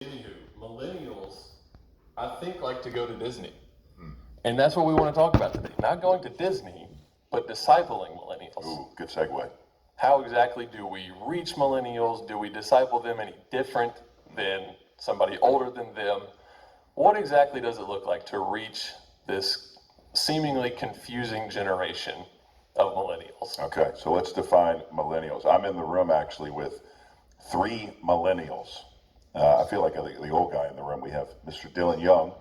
Anywho, millennials, I think, like to go to Disney. And that's what we want to talk about today. Not going to Disney, but discipling millennials. Ooh, good segue. How exactly do we reach millennials? Do we disciple them any different than somebody older than them? What exactly does it look like to reach this seemingly confusing generation of millennials? Okay, so let's define millennials. I'm in the room actually with three millennials. I feel like the old guy in the room. We have Mr. Dylan Young,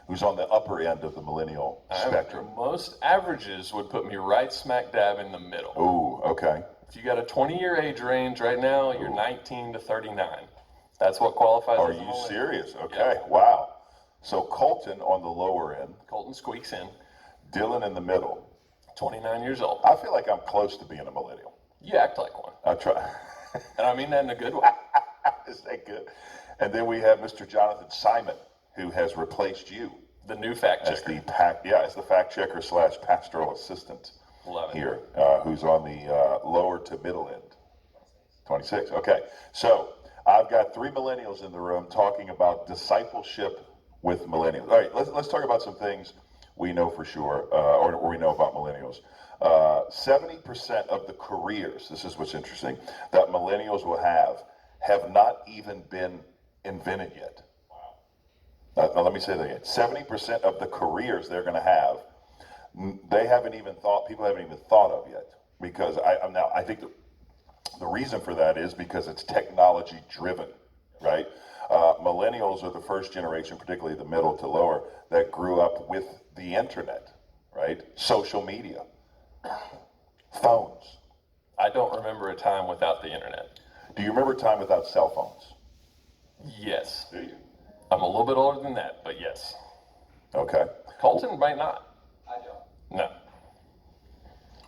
who's on the upper end of the millennial spectrum. Most averages would put me right smack dab in the middle. Ooh, okay. If you got a 20-year age range right now, you're 19 to 39. That's what qualifies Are as a you millennial. serious? Okay, Yeah. wow. So Colton on the lower end, Colton squeaks in, Dylan in the middle. 29 years old. I feel like I'm close to being a millennial. You act like one. I try. And I mean that in a good way. Is that good? And then we have Mr. Jonathan Simon, who has replaced you The new fact as checker. as the fact checker / pastoral assistant. Love it. Here, who's on the lower to middle end. 26. Okay, so I've got three millennials in the room talking about discipleship with millennials. All right, let's talk about some things we know for sure, or we know about millennials. 70% of the careers, this is what's interesting, that millennials will have not even been invented yet. Now let me say that again. 70% of the careers they're going to have, they haven't even thought, people haven't even thought of yet. Because I think the reason for that is because it's technology driven, right? Millennials are the first generation, particularly the middle to lower, that grew up with the internet, right? Social media, phones. I don't remember a time without the internet. Do you remember a time without cell phones? Yes. Do you? I'm a little bit older than that, but yes. Okay. Colton might not. I don't. No.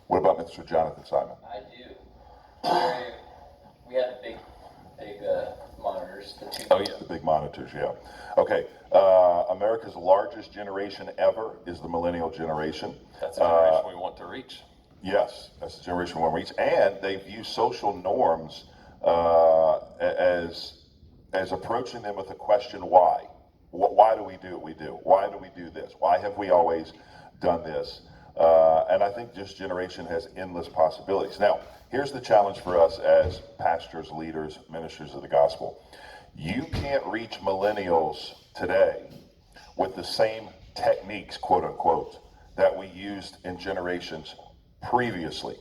What about Mr. Jonathan Simon? I do. We had big monitors. The two. Oh, yeah. The big monitors, yeah. Okay. America's largest generation ever is the millennial generation. That's the generation we want to reach. Yes, that's the generation we want to reach. And they view social norms as approaching them with the question, why? Why do we do what we do? Why do we do this? Why have we always done this? And I think this generation has endless possibilities. Now, here's the challenge for us as pastors, leaders, ministers of the gospel. You can't reach millennials today with the same techniques, quote unquote, that we used in generations previously.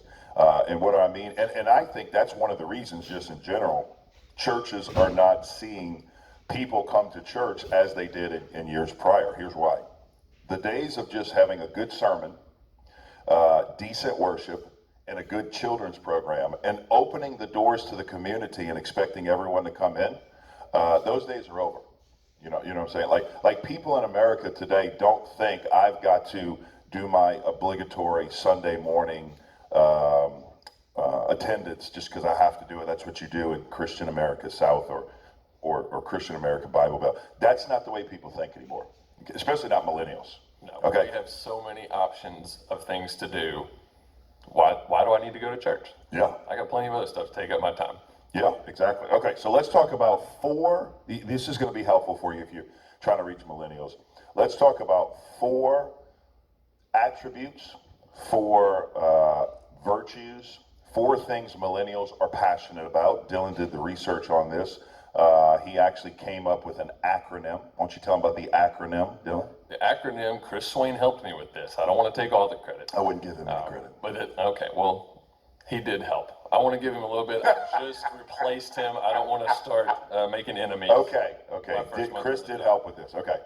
And what do I mean? And I think that's one of the reasons, just in general, churches are not seeing people come to church as they did in years prior. Here's why. The days of just having a good sermon, decent worship, and a good children's program, and opening the doors to the community and expecting everyone to come in, those days are over. You know what I'm saying? Like people in America today don't think I've got to do my obligatory Sunday morning attendance just because I have to do it. That's what you do in Christian America South or Christian America Bible Belt. That's not the way people think anymore, especially not millennials. No. Okay. We have so many options of things to do. Why do I need to go to church? Yeah. I got plenty of other stuff to take up my time. Yeah, exactly. Okay, so let's talk about four. This is going to be helpful for you if you're trying to reach millennials. Let's talk about four attributes, four virtues, four things millennials are passionate about. Dylan did the research on this. He actually came up with an acronym. Why don't you tell him about the acronym, Dylan? The acronym, Chris Swain helped me with this. I don't want to take all the credit. I wouldn't give him any credit. Okay, well, he did help. I want to give him a little bit. I just replaced him. I don't want to start making enemies. Okay. My first month Chris of the did job. help with this. Okay.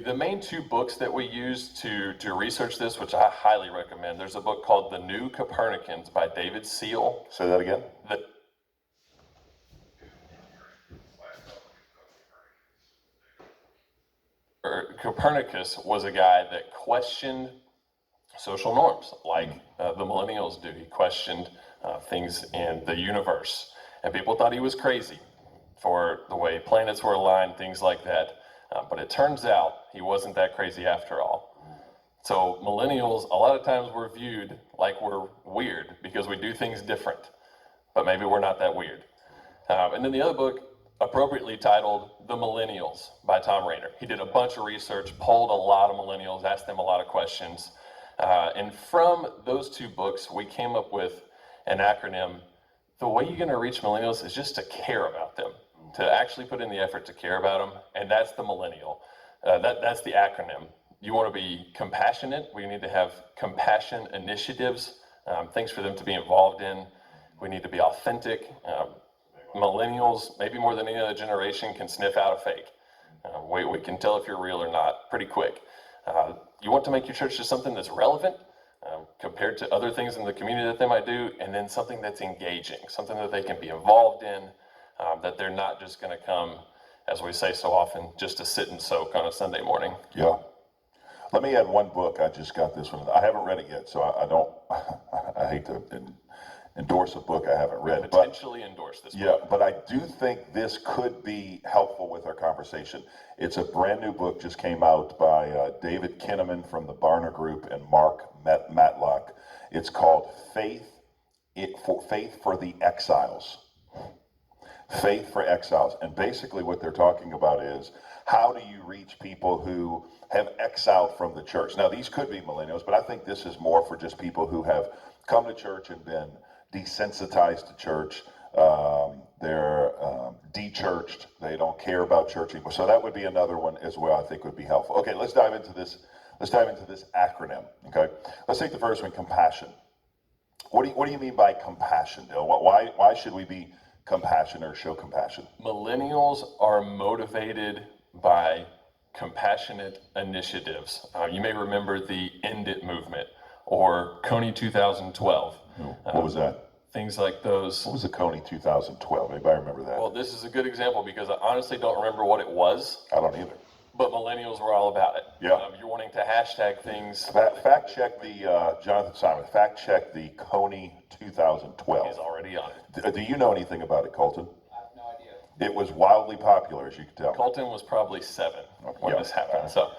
The main two books that we used to research this, which I highly recommend, there's a book called The New Copernicans by David Seal. Say that again. Copernicus was a guy that questioned social norms like the millennials do. He questioned things in the universe, and people thought he was crazy for the way planets were aligned, things like that. But it turns out he wasn't that crazy after all. So millennials, a lot of times we're viewed like we're weird because we do things different, but maybe we're not that weird. And then the other book appropriately titled The Millennials by Tom Rainer. He did a bunch of research, polled a lot of millennials, asked them a lot of questions. And from those two books, we came up with an acronym. The way you're going to reach millennials is just to care about them, to actually put in the effort to care about them, and that's the millennial. That's the acronym. You want to be compassionate. We need to have compassion initiatives, things for them to be involved in. We need to be authentic. Millennials, maybe more than any other generation, can sniff out a fake. We can tell if you're real or not pretty quick. You want to make your church just something that's relevant compared to other things in the community that they might do, and then something that's engaging, something that they can be involved in, that they're not just going to come, as we say so often, just to sit and soak on a Sunday morning. Yeah. Let me add one book. I just got this one. I haven't read it yet, so I don't, I hate to endorse a book I haven't read. Potentially endorse this book. Yeah, but I do think this could be helpful with our conversation. It's a brand new book, just came out by David Kinnaman from the Barna Group and Mark Matlock. It's called Faith for the Exiles. Faith for Exiles. And basically what they're talking about is, how do you reach people who have exiled from the church? Now, these could be millennials, but I think this is more for just people who have come to church and been desensitized to church. They're de-churched. They don't care about church anymore. So that would be another one as well. I think would be helpful. Okay, let's dive into this. Let's dive into this acronym. Okay, let's take the first one: compassion. What do you mean by compassion, Dale? Why should we be compassionate or show compassion? Millennials are motivated by compassionate initiatives. You may remember the End It movement or Coney 2012. What was that? Things like those. What was the Coney 2012? Anybody remember that? Well, this is a good example because I honestly don't remember what it was. I don't either. But millennials were all about it. Yeah. You're wanting to hashtag things. Fact check the, Jonathan Simon, fact check the Coney 2012. He's already on it. Do you know anything about it, Colton? I have no idea. It was wildly popular, as you can tell. Colton was probably 7 when Yeah. this happened. So,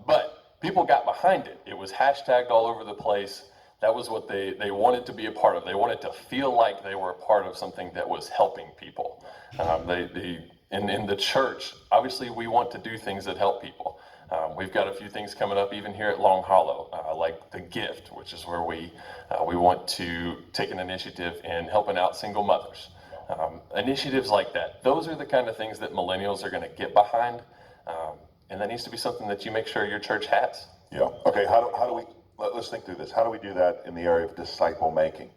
but people got behind it. It was hashtagged all over the place. That was what they wanted to be a part of. They wanted to feel like they were a part of something that was helping people. In the church, obviously we want to do things that help people. We've got a few things coming up even here at Long Hollow, like the Gift, which is where we want to take an initiative in helping out single mothers. Initiatives like that. Those are the kind of things that millennials are going to get behind. And that needs to be something that you make sure your church has. Yeah. Okay, how do we, let's think through this. How do we do that in the area of disciple making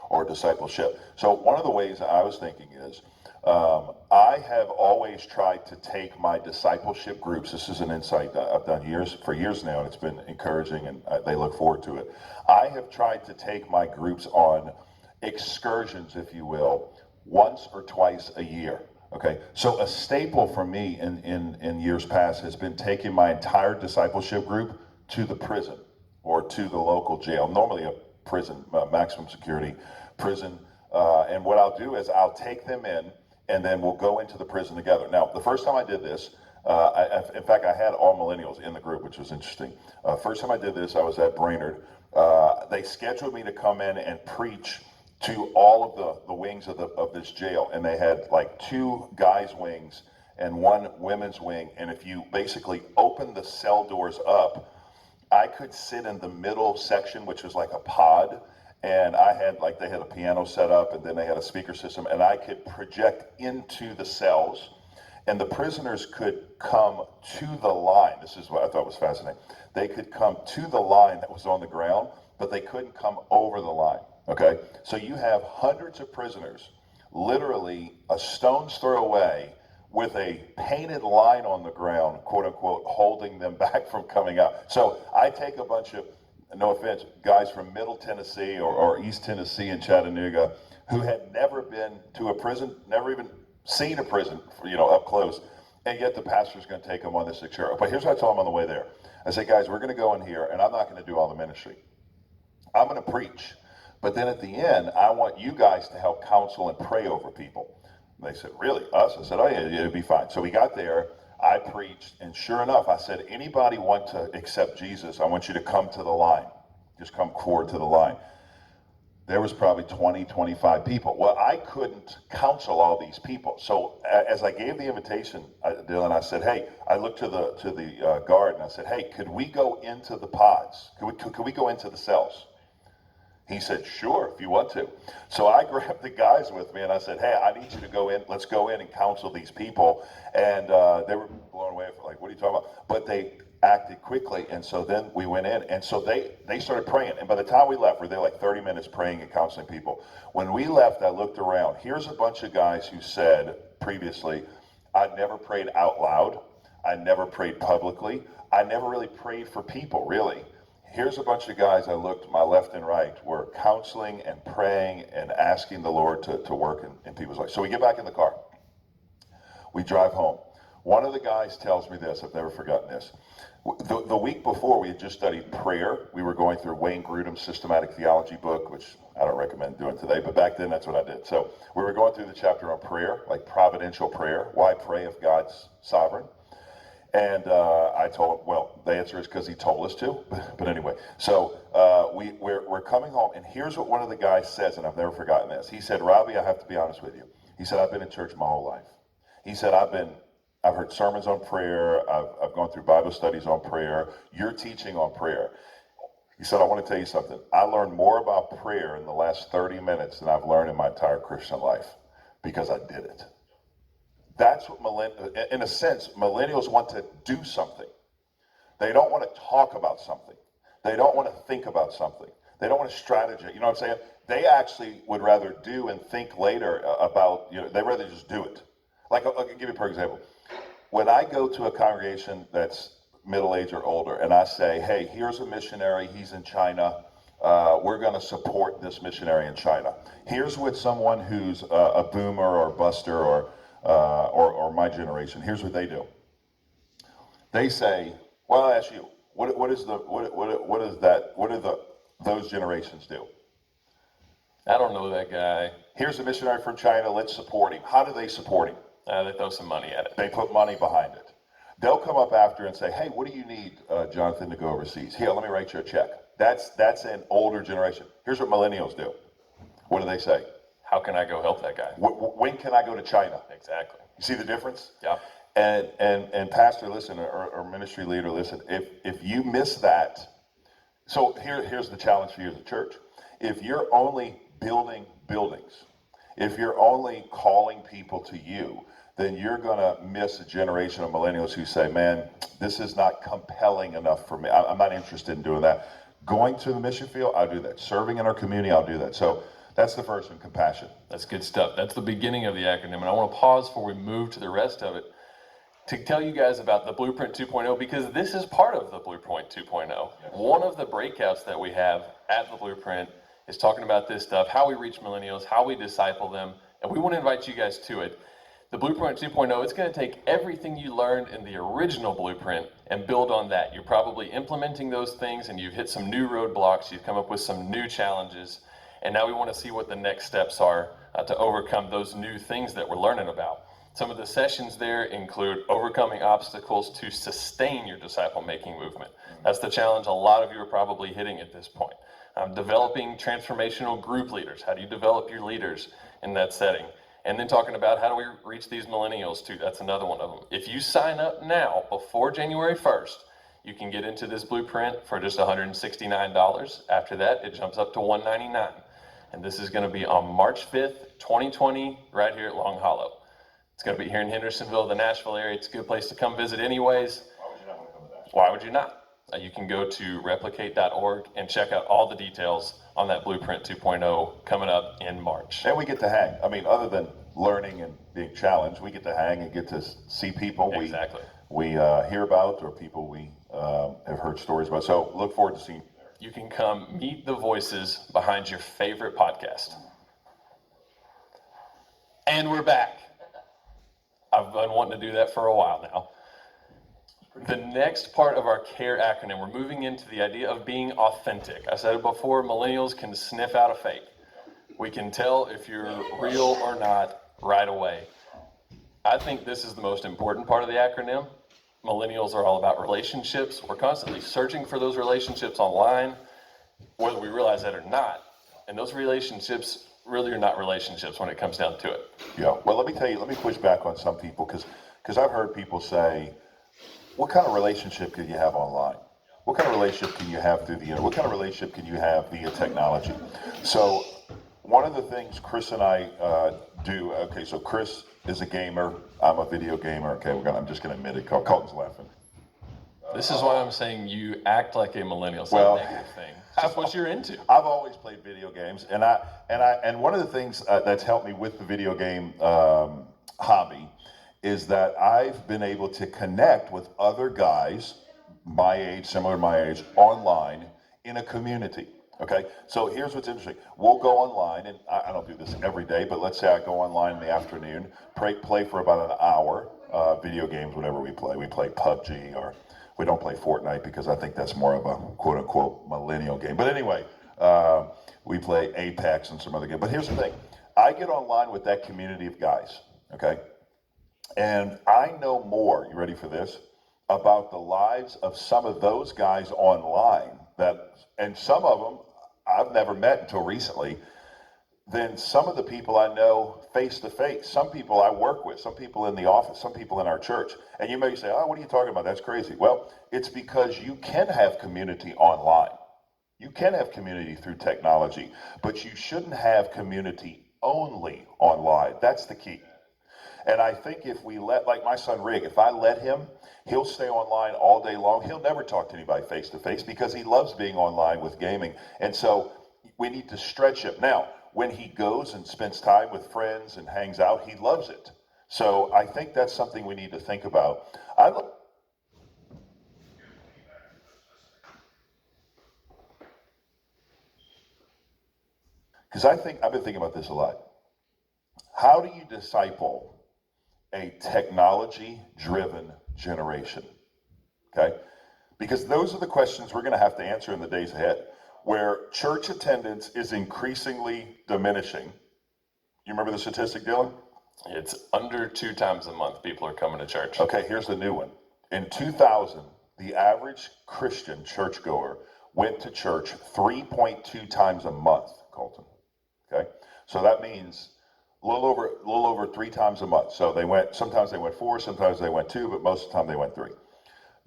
or discipleship? So one of the ways I was thinking is, I have always tried to take my discipleship groups. This is an insight that I've done for years now, and it's been encouraging, and they look forward to it. I have tried to take my groups on excursions, if you will, once or twice a year. Okay, so a staple for me in years past has been taking my entire discipleship group to the prison or to the local jail, normally a prison, maximum security prison. And what I'll do is I'll take them in, and then we'll go into the prison together. Now, the first time I did this, in fact, I had all millennials in the group, which was interesting. First time I did this, I was at Brainerd. They scheduled me to come in and preach to all of the wings of this jail, and they had like 2 guys' wings and 1 women's wing. And if you basically open the cell doors up, I could sit in the middle section, which was like a pod. And I had, like, they had a piano set up, and then they had a speaker system, and I could project into the cells, and the prisoners could come to the line. This is what I thought was fascinating. They could come to the line that was on the ground, but they couldn't come over the line, okay? So you have hundreds of prisoners, literally a stone's throw away, with a painted line on the ground, quote unquote, holding them back from coming out. So I take a bunch of, no offense, guys from Middle Tennessee or East Tennessee and Chattanooga who had never been to a prison, never even seen a prison, up close, and yet the pastor's going to take them on this excursion. But here's what I told them on the way there. I said, guys, we're going to go in here, and I'm not going to do all the ministry. I'm going to preach, but then at the end, I want you guys to help counsel and pray over people. And they said, really, us? I said, oh yeah, it'll be fine. So we got there. I preached, and sure enough, I said, anybody want to accept Jesus, I want you to come to the line. Just come forward to the line. there was probably 20, 25 people. Well, I couldn't counsel all these people. So as I gave the invitation, Dylan, I said, hey, I looked to the guard and I said, hey, could we go into the pods? Could we go into the cells? He said, sure, if you want to. So I grabbed the guys with me and I said, hey, I need you to go in. Let's go in and counsel these people. And they were blown away, like, what are you talking about? But they acted quickly. And so then we went in. And so they started praying. And by the time we left, we were there like 30 minutes praying and counseling people. When we left, I looked around. Here's a bunch of guys who said previously, I'd never prayed out loud. I never prayed publicly. I never really prayed for people, really. Here's a bunch of guys I looked, my left and right, were counseling and praying and asking the Lord to work in people's lives. So we get back in the car. We drive home. One of the guys tells me this, I've never forgotten this. The week before, we had just studied prayer. We were going through Wayne Grudem's systematic theology book, which I don't recommend doing today, but back then that's what I did. So we were going through the chapter on prayer, like providential prayer. Why pray if God's sovereign? And I told him, well, the answer is because he told us to. But anyway, so we're coming home, and here's what one of the guys says, and I've never forgotten this. He said, Robbie, I have to be honest with you. He said, I've been in church my whole life. He said, I've heard sermons on prayer. I've gone through Bible studies on prayer. You're teaching on prayer. He said, I want to tell you something. I learned more about prayer in the last 30 minutes than I've learned in my entire Christian life because I did it. That's what in a sense, millennials want to do something. They don't want to talk about something. They don't want to think about something. They don't want to strategize. You know what I'm saying? They actually would rather do and think later about, they'd rather just do it. Like, I'll give you a perfect example. When I go to a congregation that's middle-aged or older, and I say, hey, here's a missionary, he's in China, we're going to support this missionary in China. Here's what someone who's a boomer or buster or my generation, here's what they do. They say, well, I'll ask you, what do those generations do? I don't know that guy. Here's a missionary from China, let's support him. How do they support him? They throw some money at it. They put money behind it. They'll come up after and say, hey, what do you need, Jonathan, to go overseas? Here, let me write you a check. That's an older generation. Here's what millennials do. What do they say? How can I go help that guy? When can I go to China? Exactly. You see the difference? Yeah. And pastor, listen, or ministry leader, listen, if you miss that, so here's the challenge for you as a church. If you're only building buildings, if you're only calling people to you, then you're going to miss a generation of millennials who say, man, this is not compelling enough for me. I'm not interested in doing that. Going to the mission field, I'll do that. Serving in our community, I'll do that. So that's the first one, compassion. That's good stuff. That's the beginning of the acronym. And I want to pause before we move to the rest of it to tell you guys about the Blueprint 2.0, because this is part of the Blueprint 2.0. Yes. One of the breakouts that we have at the Blueprint is talking about this stuff, how we reach millennials, how we disciple them, and we want to invite you guys to it. The Blueprint 2.0, it's going to take everything you learned in the original Blueprint and build on that. You're probably implementing those things and you've hit some new roadblocks, you've come up with some new challenges, and now we want to see what the next steps are to overcome those new things that we're learning about. Some of the sessions there include overcoming obstacles to sustain your disciple-making movement. That's the challenge a lot of you are probably hitting at this point. Developing transformational group leaders. How do you develop your leaders in that setting? And then talking about how do we reach these millennials too. That's another one of them. If you sign up now before January 1st, you can get into this blueprint for just $169. After that, it jumps up to $199. And this is going to be on March 5th, 2020, right here at Long Hollow. It's going to be here in Hendersonville, the Nashville area. It's a good place to come visit anyways. Why would you not want to come to that? Why would you not? You can go to replicate.org and check out all the details on that Blueprint 2.0 coming up in March. And we get to hang. I mean, other than learning and being challenged, we get to hang and get to see people we hear about or people we have heard stories about. So look forward to seeing you there. You can come meet the voices behind your favorite podcast. And we're back. I've been wanting to do that for a while now. The next part of our CARE acronym, we're moving into the idea of being authentic. I said it before, millennials can sniff out a fake. We can tell if you're real or not right away. I think this is the most important part of the acronym. Millennials are all about relationships. We're constantly searching for those relationships online, whether we realize that or not. And those relationships really are not relationships when it comes down to it. Yeah. Well, let me tell you, let me push back on some people because I've heard people say, what kind of relationship can you have online? What kind of relationship can you have through the internet? What kind of relationship can you have via technology? So one of the things Chris and I do, okay, so Chris is a gamer. I'm a video gamer. Okay, I'm just going to admit it. Colton's laughing. This is why I'm saying you act like a millennial. It's Well, not a negative thing. It's just what you're into. I've always played video games, and one of the things that's helped me with the video game hobby is that I've been able to connect with other guys my age, similar to my age, online in a community. Okay, so here's what's interesting. We'll go online, and I don't do this every day, but let's say I go online in the afternoon, play for about an hour, video games, whatever we play. We play PUBG, or we don't play Fortnite because I think that's more of a quote unquote millennial game. But anyway, we play Apex and some other games. But here's the thing. I get online with that community of guys, okay? And I know more, you ready for this, about the lives of some of those guys online and some of them I've never met until recently, than some of the people I know face to face. Some people I work with, some people in the office, some people in our church. And you may say, oh, what are you talking about? That's crazy. Well, it's because you can have community online. You can have community through technology, but you shouldn't have community only online. That's the key. And I think if we like my son Rig, if I let him, he'll stay online all day long. He'll never talk to anybody face to face because he loves being online with gaming. And so we need to stretch him. Now, when he goes and spends time with friends and hangs out, he loves it. So I think that's something we need to think about. Because I've been thinking about this a lot. How do you disciple a technology-driven generation? Okay? Because those are the questions we're going to have to answer in the days ahead, where church attendance is increasingly diminishing. You remember the statistic, Dylan? It's under 2 times a month people are coming to church. Okay, here's the new one. In 2000, the average Christian churchgoer went to church 3.2 times a month, Colton. Okay? So that means a little over 3 times a month. So sometimes they went 4, sometimes they went 2, but most of the time they went 3.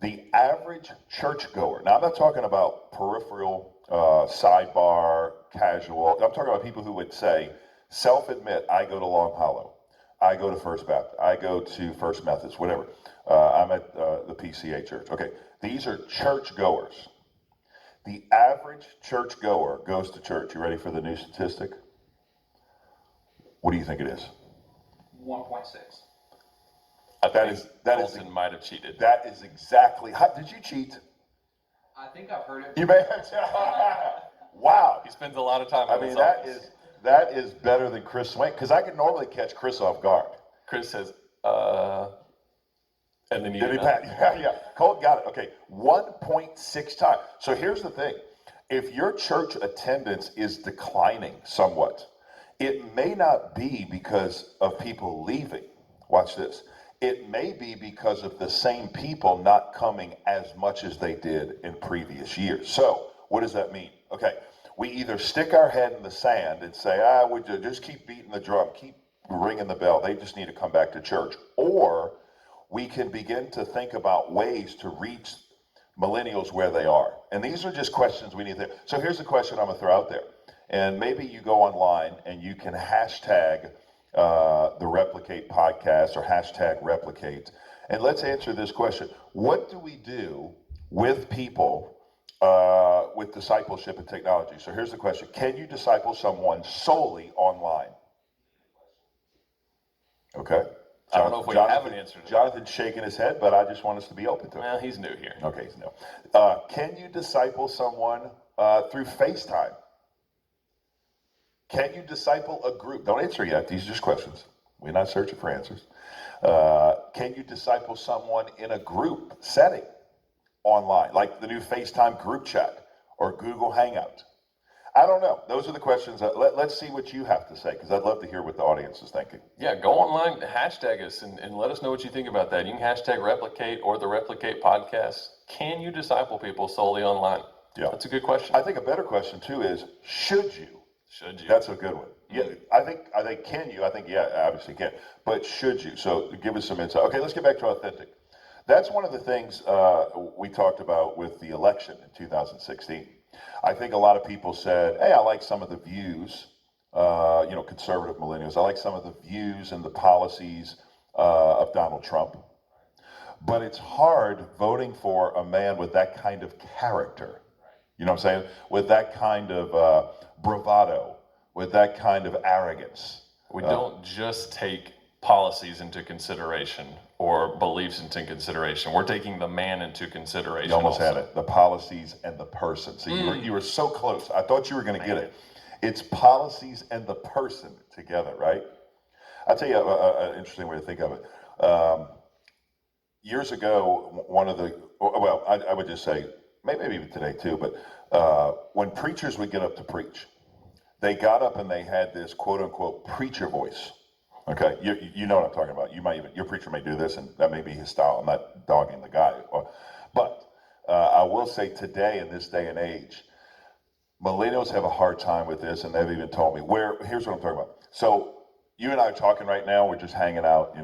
The average churchgoer, now I'm not talking about peripheral, sidebar, casual. I'm talking about people who would say, self-admit, I go to Long Hollow, I go to First Baptist, I go to First Methodist, whatever. I'm at the PCA church. Okay, these are churchgoers. The average churchgoer goes to church. You ready for the new statistic? What do you think it is? 1.6. Colton might have cheated. That is exactly. Did you cheat? I think I've heard it. You may have. Wow. He spends a lot of time I in mean, his office. that is better than Chris Swain, because I can normally catch Chris off guard. Chris says, and then Yeah. Colt got it. Okay, 1.6 times. So here's the thing. If your church attendance is declining somewhat, it may not be because of people leaving. Watch this. It may be because of the same people not coming as much as they did in previous years. So what does that mean? Okay, we either stick our head in the sand and say, we just keep beating the drum, keep ringing the bell, they just need to come back to church. Or we can begin to think about ways to reach millennials where they are. And these are just questions we need to. So here's the question I'm going to throw out there. And maybe you go online and you can hashtag the Replicate podcast or hashtag Replicate. And let's answer this question. What do we do with people with discipleship and technology? So here's the question. Can you disciple someone solely online? Okay. I don't know if we have an answer to that. Jonathan's shaking his head, but I just want us to be open to it. Well, he's new here. Okay, he's new. Can you disciple someone through FaceTime? Can you disciple a group? Don't answer yet. These are just questions. We're not searching for answers. Can you disciple someone in a group setting online, like the new FaceTime group chat or Google Hangout? I don't know. Those are the questions. Let's see what you have to say, because I'd love to hear what the audience is thinking. Yeah, go online, hashtag us, and let us know what you think about that. You can hashtag Replicate or the Replicate podcast. Can you disciple people solely online? Yeah. That's a good question. I think a better question, too, is should you? Should you? That's a good one. Yeah, I think can you? I think yeah, obviously can. But should you? So give us some insight. Okay, let's get back to authentic. That's one of the things we talked about with the election in 2016. I think a lot of people said, "Hey, I like some of the views, conservative millennials. I like some of the views and the policies of Donald Trump." But it's hard voting for a man with that kind of character. You know what I'm saying? With that kind of bravado, with that kind of arrogance. We don't just take policies into consideration or beliefs into consideration. We're taking the man into consideration. You almost also. had it. The policies and the person. So you were so close. I thought you were going to get it. It's policies and the person together, right? I'll tell you an interesting way to think of it. Years ago, I would just say, maybe even today too, but when preachers would get up to preach, they got up and they had this quote unquote preacher voice. Okay, you know what I'm talking about. Your preacher may do this, and that may be his style. I'm not dogging the guy, but I will say today, in this day and age, millennials have a hard time with this, and they've even told me here's what I'm talking about. So you and I are talking right now. We're just hanging out.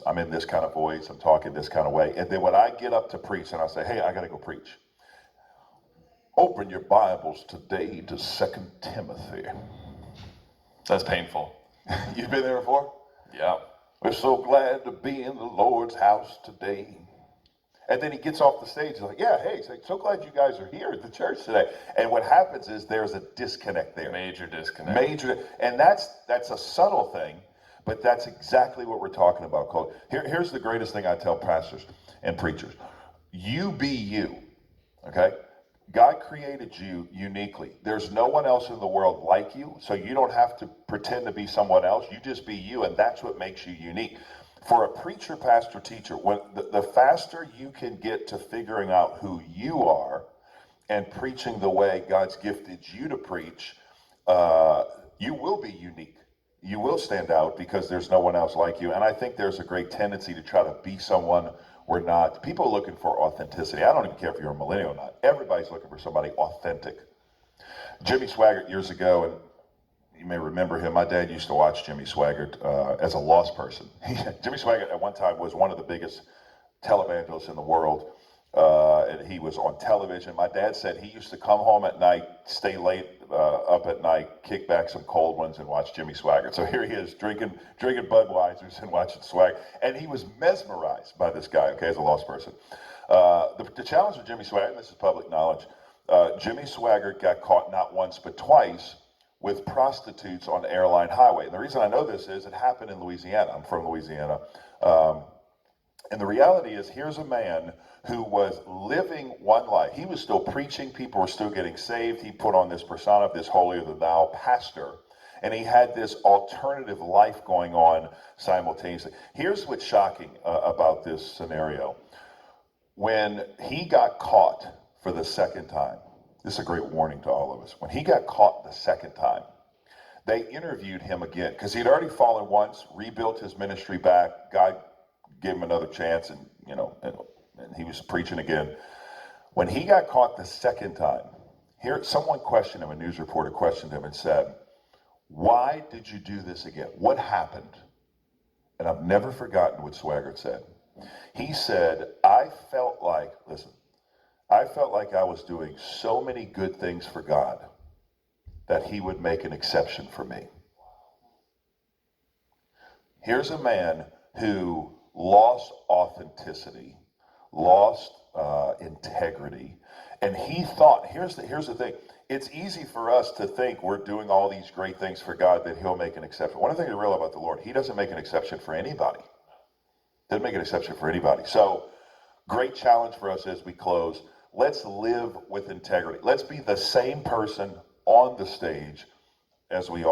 I'm in this kind of voice. I'm talking this kind of way, and then when I get up to preach, and I say, "Hey, I got to go preach." Open your Bibles today to 2 Timothy. That's painful. You've been there before? Yeah. We're so glad to be in the Lord's house today. And then he gets off the stage. He's like, yeah, hey, so glad you guys are here at the church today. And what happens is there's a disconnect there. Major disconnect. And that's a subtle thing, but that's exactly what we're talking about, Cole. Here's the greatest thing I tell pastors and preachers. You be you, okay? God created you uniquely. There's no one else in the world like you, so you don't have to pretend to be someone else. You just be you, and that's what makes you unique. For a preacher, pastor, teacher, when the faster you can get to figuring out who you are and preaching the way God's gifted you to preach, you will be unique. You will stand out because there's no one else like you. And I think there's a great tendency to try to be someone we're not. People are looking for authenticity. I don't even care if you're a millennial or not. Everybody's looking for somebody authentic. Jimmy Swaggart years ago, and you may remember him. My dad used to watch Jimmy Swaggart as a lost person. Jimmy Swaggart at one time was one of the biggest televangelists in the world. And he was on television. My dad said he used to come home at night, stay late up at night, kick back some cold ones, and watch Jimmy Swaggart. So here he is drinking Budweisers and watching Swaggart, and he was mesmerized by this guy. Okay, as a lost person. The challenge with Jimmy Swaggart, and this is public knowledge, Jimmy Swaggart got caught not once but twice with prostitutes on the airline highway. And the reason I know this is it happened in Louisiana. I'm from Louisiana. And the reality is, here's a man who was living one life. He was still preaching. People were still getting saved. He put on this persona of this holier-than-thou pastor. And he had this alternative life going on simultaneously. Here's what's shocking about this scenario. When he got caught for the second time, this is a great warning to all of us. When he got caught the second time, they interviewed him again because he'd already fallen once, rebuilt his ministry back. God gave him another chance, and he was preaching again. When he got caught the second time, someone questioned him, a news reporter questioned him and said, "Why did you do this again? What happened?" And I've never forgotten what Swaggart said. He said, I felt like I was doing so many good things for God that he would make an exception for me. Here's a man who lost authenticity, lost integrity, and he thought, here's the thing, it's easy for us to think we're doing all these great things for God that he'll make an exception. One thing to realize about the Lord, he doesn't make an exception for anybody. Doesn't make an exception for anybody. So, great challenge for us as we close. Let's live with integrity. Let's be the same person on the stage as we are